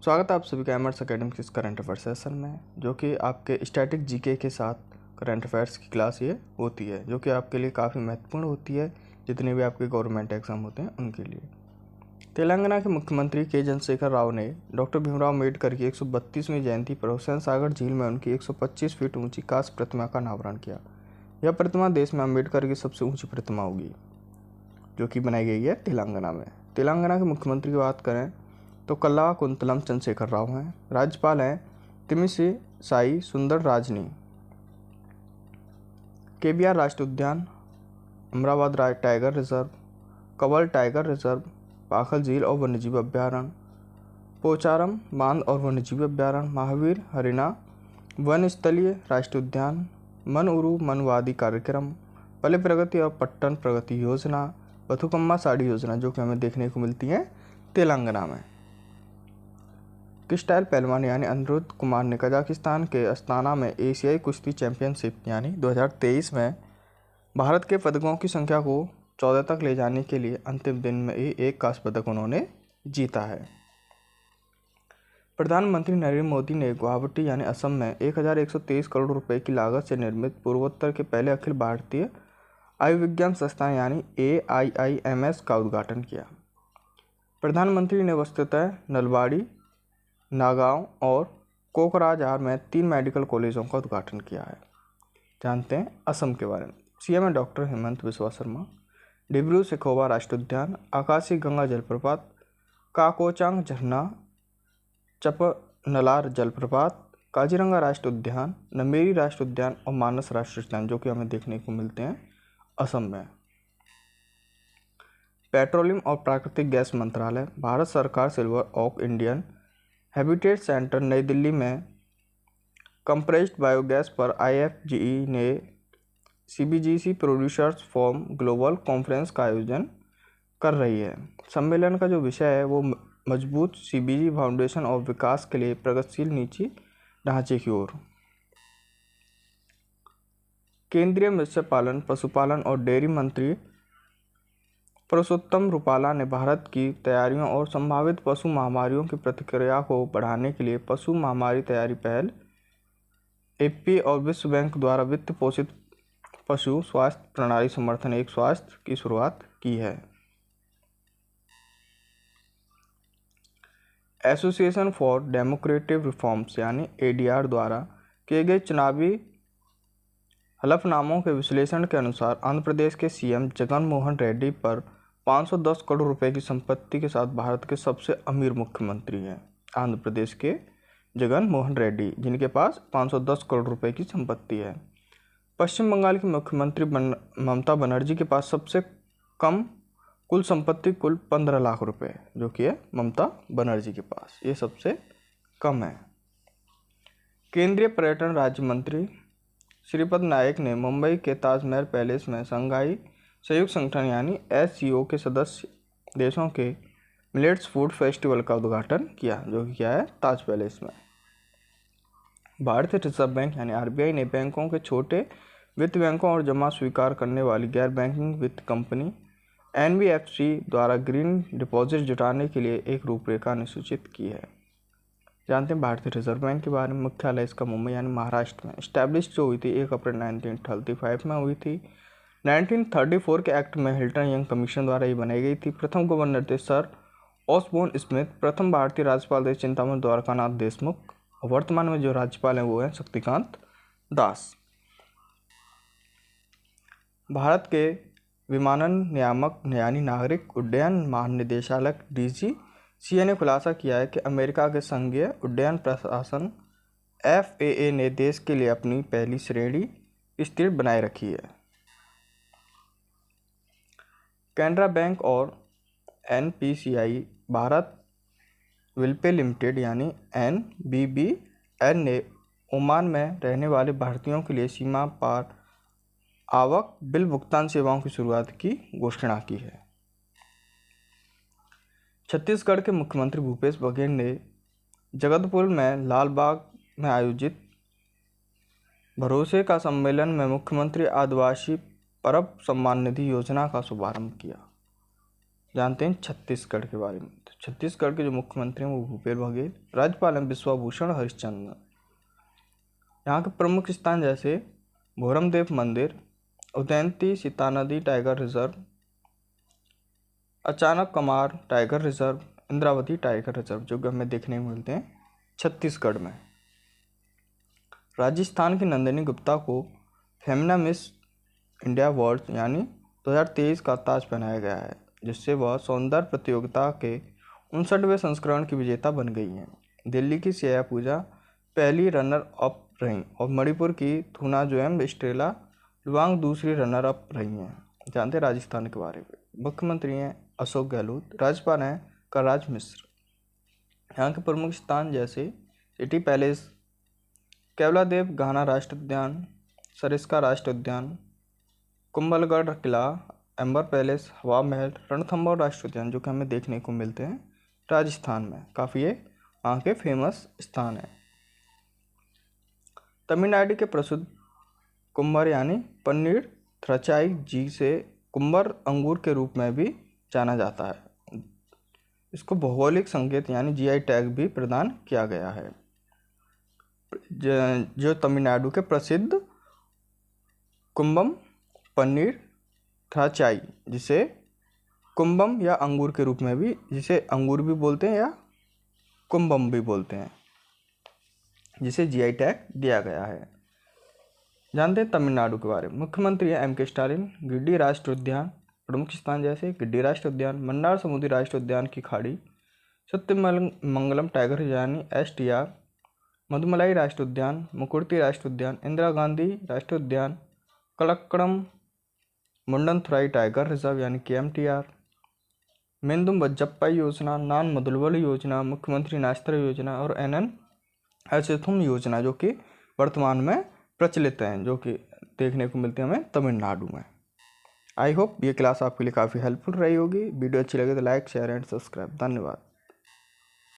स्वागत है आप सभी का एमर्स अकेडमी के इस करंट अफेयर सेशन में, जो कि आपके स्टैटिक जीके के साथ करंट अफेयर्स की क्लास ये होती है, जो कि आपके लिए काफ़ी महत्वपूर्ण होती है। जितने भी आपके गवर्नमेंट एग्जाम होते हैं उनके लिए। तेलंगाना के मुख्यमंत्री के चंद्रशेखर राव ने डॉक्टर भीमराव अम्बेडकर की 132वीं जयंती पर हुसैन सागर झील में उनकी 125 फीट ऊंची कांस्य प्रतिमा का अनावरण किया। यह प्रतिमा देश में अम्बेडकर की सबसे ऊँची प्रतिमा होगी, जो कि बनाई गई है तेलंगाना में। तेलंगाना के मुख्यमंत्री की बात करें तो कल्लाकुंतलम चंद्रशेखर राव हैं। राज्यपाल हैं तमिलिसाई सुंदरराजनी। केबिआर राष्ट्रीय उद्यान, अमरावती टाइगर रिजर्व, कवल टाइगर रिजर्व, पाखल झील और वन्यजीव अभ्यारण्य, पोचारम बांध और वन्यजीव अभ्यारण्य, महावीर हरिना वन स्थलीय राष्ट्रीय उद्यान, मनउरु मनवादी कार्यक्रम, पल्ले प्रगति और पट्टन प्रगति योजना, बथुकम्मा साड़ी योजना, जो कि हमें देखने को मिलती है तेलंगाना में। क्रिस्टाइल पहलवान यानी अनिरुद्ध कुमार ने कजाकिस्तान के अस्ताना में एशियाई कुश्ती चैंपियनशिप यानी 2023 में भारत के पदकों की संख्या को 14 तक ले जाने के लिए अंतिम दिन में एक कांस्य पदक उन्होंने जीता है। प्रधानमंत्री नरेंद्र मोदी ने गुवाहाटी यानी असम में 1123 करोड़ रुपए की लागत से निर्मित पूर्वोत्तर के पहले अखिल भारतीय आयुर्विज्ञान संस्थान यानी AIIMS का उद्घाटन किया। प्रधानमंत्री ने वस्तुतः नलबाड़ी, नागांव और कोकराझार में 3 मेडिकल कॉलेजों का उद्घाटन किया है। जानते हैं असम के बारे में। सीएम है डॉक्टर हेमंत बिस्वा शर्मा। डिब्रू सैखोवा राष्ट्रीय उद्यान, आकाशी गंगा जलप्रपात, काकोचांग झरना, चपनलार जलप्रपात, काजीरंगा राष्ट्रीय उद्यान, नमेरी राष्ट्रीय उद्यान और मानस राष्ट्रीय उद्यान, जो कि हमें देखने को मिलते हैं असम में। पेट्रोलियम और प्राकृतिक गैस मंत्रालय, भारत सरकार Silver Oak Indian Habitat Centre नई दिल्ली में कंप्रेस्ड बायोगैस पर IFGE ने CBGC producers forum global conference का आयोजन कर रही है। सम्मेलन का जो विषय है वो मजबूत CBG फाउंडेशन और विकास के लिए प्रगतिशील नीति ढांचे की ओर। केंद्रीय मत्स्य पालन, पशुपालन और डेयरी मंत्री पुरुषोत्तम रुपाला ने भारत की तैयारियों और संभावित पशु महामारियों की प्रतिक्रिया को बढ़ाने के लिए पशु महामारी तैयारी पहल APP और विश्व बैंक द्वारा वित्त पोषित पशु स्वास्थ्य प्रणाली समर्थन एक स्वास्थ्य की शुरुआत की है। एसोसिएशन फॉर डेमोक्रेटिक रिफॉर्म्स यानी ADR द्वारा किए गए चुनावी हलफनामों के विश्लेषण के अनुसार आंध्र प्रदेश के CM जगन मोहन रेड्डी पर 510 करोड़ रुपए की संपत्ति के साथ भारत के सबसे अमीर मुख्यमंत्री हैं। आंध्र प्रदेश के जगन मोहन रेड्डी, जिनके पास 510 करोड़ रुपए की संपत्ति है। पश्चिम बंगाल की मुख्यमंत्री ममता बनर्जी के पास सबसे कम कुल संपत्ति कुल 15 लाख रुपए, जो कि है ममता बनर्जी के पास, ये सबसे कम है। केंद्रीय पर्यटन राज्य मंत्री श्रीपद नायक ने मुंबई के ताजमहल पैलेस में शंघाई सहयोग संगठन यानी SCO के सदस्य देशों के मिलेट्स फूड फेस्टिवल का उद्घाटन किया, जो कि क्या है ताज पैलेस में। भारतीय रिजर्व बैंक यानी RBI ने बैंकों के छोटे वित्त बैंकों और जमा स्वीकार करने वाली गैर बैंकिंग वित्त कंपनी NBFC द्वारा ग्रीन डिपॉजिट जुटाने के लिए एक रूपरेखा निश्चित की है। जानते हैं भारतीय रिजर्व बैंक के बारे में। मुख्यालय इसका मुंबई यानी महाराष्ट्र में इस्टेब्लिश जो हुई थी 1 अप्रैल 1935 में हुई थी। 1934 के एक्ट में हिल्टन यंग कमीशन द्वारा ये बनाई गई थी। प्रथम गवर्नर थे सर ऑसबोर्न स्मिथ। प्रथम भारतीय राज्यपाल थे चिंतामण द्वारकानाथ देशमुख। वर्तमान में जो राज्यपाल हैं वो हैं शक्तिकांत दास। भारत के विमानन नियामक यानी नागरिक उड्डयन महानिदेशालय DGCA ने खुलासा किया है कि अमेरिका के संघीय उड्डयन प्रशासन FAA ने देश के लिए अपनी पहली श्रेणी स्थिर बनाए रखी है। कैनरा बैंक और NPCI भारत विल्पे लिमिटेड यानी NBBL ने ओमान में रहने वाले भारतीयों के लिए सीमा पार आवक बिल भुगतान सेवाओं की शुरुआत की घोषणा की है। छत्तीसगढ़ के मुख्यमंत्री भूपेश बघेल ने जगतपुर में लालबाग में आयोजित भरोसे का सम्मेलन में मुख्यमंत्री आदिवासी परब सम्मान निधि योजना का शुभारंभ किया। जानते हैं छत्तीसगढ़ के बारे में। छत्तीसगढ़ के जो मुख्यमंत्री हैं वो भूपेश बघेल। राज्यपाल हैं विश्वभूषण हरिश्चंद्र। यहाँ के प्रमुख स्थान जैसे भोरमदेव मंदिर, उदयंती सीता नदी टाइगर रिजर्व, अचानक Kumar tiger reserve, Indravati tiger reserve, जो कि हमें देखने को मिलते हैं छत्तीसगढ़ में। राजस्थान की नंदिनी गुप्ता को फेमिना मिस इंडिया वर्ल्ड यानी 2023 का ताज पहनाया गया है, जिससे वह सौंदर्य प्रतियोगिता के 59वें संस्करण की विजेता बन गई हैं। दिल्ली की सिया पूजा पहली रनर अप रहीं और मणिपुर की थुनाजोयम स्ट्रेला लुवांग दूसरी रनर अप रही हैं। जानते हैं राजस्थान के बारे में। मुख्यमंत्री हैं अशोक गहलोत। राज्यपाल हैं कलराज मिश्र। यहाँ के प्रमुख स्थान जैसे सिटी पैलेस, केवलादेव घाना राष्ट्रीय उद्यान, सरिस्का राष्ट्रीय उद्यान, कुंभलगढ़ किला, एम्बर पैलेस, हवा महल, रणथंभौर राष्ट्रीय उद्यान, जो कि हमें देखने को मिलते हैं राजस्थान में। काफ़ी ये वहाँ के फेमस स्थान हैं। तमिलनाडु के प्रसिद्ध कुंभर यानी पन्नीर थ्रचाई जी से कुंभर अंगूर के रूप में भी जाना जाता है। इसको भौगोलिक संकेत यानी जीआई टैग भी प्रदान किया गया है। जो तमिलनाडु के प्रसिद्ध कुंभम पन्नीर थ्रचाई, जिसे कुंभम या अंगूर के रूप में भी, जिसे अंगूर भी बोलते हैं या कुंभम भी बोलते हैं, जिसे जीआई टैग दिया गया है। जानते हैं तमिलनाडु के बारे में। मुख्यमंत्री हैं एम.के. स्टालिन। गिड्डी राष्ट्रीय उद्यान, प्रमुख स्थान जैसे गिड्डी राष्ट्रीय उद्यान, मन्नार समुद्री राष्ट्रीय उद्यान की खाड़ी, सत्यमंगलम टाइगर यानी STR, मधुमलाई राष्ट्रीय उद्यान, मुकुर्ती राष्ट्रीय उद्यान, इंदिरा गांधी राष्ट्रीय उद्यान, कलक्कड़म मुंडनथुराई टाइगर रिजर्व यानी KMTR, मेंदुम बज्जप्पाई योजना, नान मधुलवल योजना, मुख्यमंत्री नास्त्र योजना और NN अशुथुम योजना, जो कि वर्तमान में प्रचलित हैं, जो कि देखने को मिलते हैं हमें तमिलनाडु में। आई होप ये क्लास आपके लिए काफ़ी हेल्पफुल रही होगी। वीडियो अच्छी लगे तो लाइक, शेयर एंड सब्सक्राइब। धन्यवाद।